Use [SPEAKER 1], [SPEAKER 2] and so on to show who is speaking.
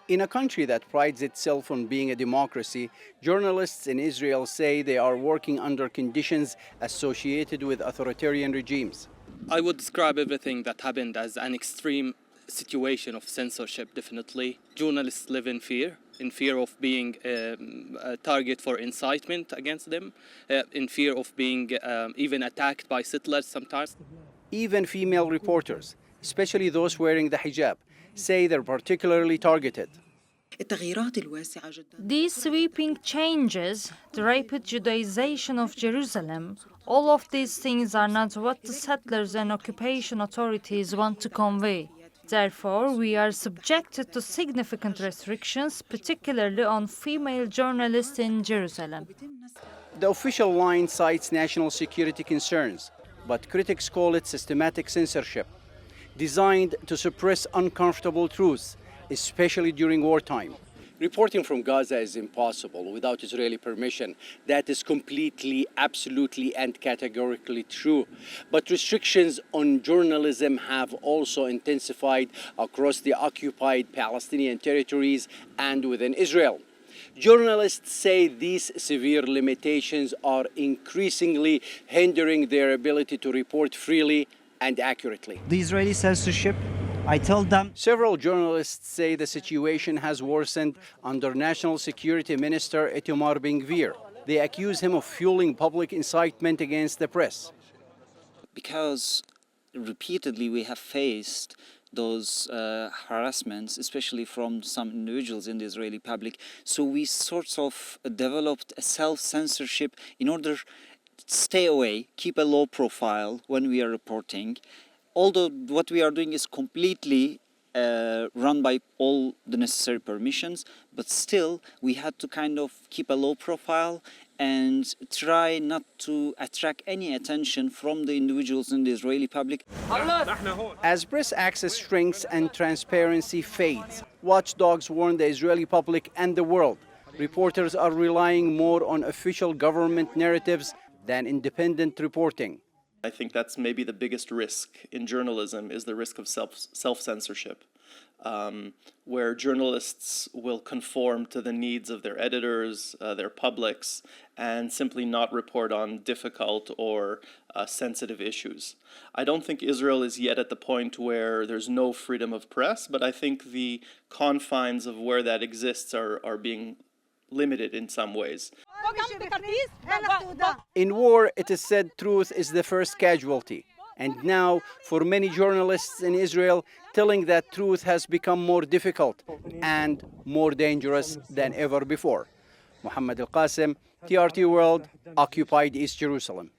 [SPEAKER 1] In a country that prides itself on being a democracy, journalists in Israel say they are working under conditions associated with authoritarian regimes.
[SPEAKER 2] I would describe everything that happened as an extreme situation of censorship, definitely. Journalists live in fear of being a target for incitement against them, in fear of being even attacked by settlers sometimes.
[SPEAKER 1] Even female reporters, especially those wearing the hijab, say they're particularly targeted.
[SPEAKER 3] These sweeping changes, the rapid Judaization of Jerusalem, all of these things are not what the settlers and occupation authorities want to convey. Therefore, we are subjected to significant restrictions, particularly on female journalists in Jerusalem.
[SPEAKER 1] The official line cites national security concerns, but critics call it systematic censorship, designed to suppress uncomfortable truths, especially during wartime. Reporting from Gaza is impossible without Israeli permission. That is completely, absolutely, and categorically true. But restrictions on journalism have also intensified across the occupied Palestinian territories and within Israel. Journalists say these severe limitations are increasingly hindering their ability to report freely and accurately.
[SPEAKER 4] The Israeli censorship, I tell them.
[SPEAKER 1] Several journalists say the situation has worsened under National Security Minister Itamar Ben-Gvir. They accuse him of fueling public incitement against the press.
[SPEAKER 5] Because repeatedly we have faced those harassments, especially from some individuals in the Israeli public. So we sort of developed a self-censorship in order to stay away, keep a low profile when we are reporting. Although what we are doing is completely run by all the necessary permissions, but still we had to kind of keep a low profile and try not to attract any attention from the individuals in the Israeli public.
[SPEAKER 1] As press access shrinks and transparency fades, watchdogs warn the Israeli public and the world. Reporters are relying more on official government narratives than independent reporting.
[SPEAKER 6] I think that's maybe the biggest risk in journalism is the risk of self-censorship, where journalists will conform to the needs of their editors, their publics, and simply not report on difficult or sensitive issues. I don't think Israel is yet at the point where there's no freedom of press, but I think the confines of where that exists are being limited in some ways.
[SPEAKER 1] In war, it is said truth is the first casualty. And now, for many journalists in Israel, telling that truth has become more difficult and more dangerous than ever before. Mohammad Al-Kassim, TRT World, occupied East Jerusalem.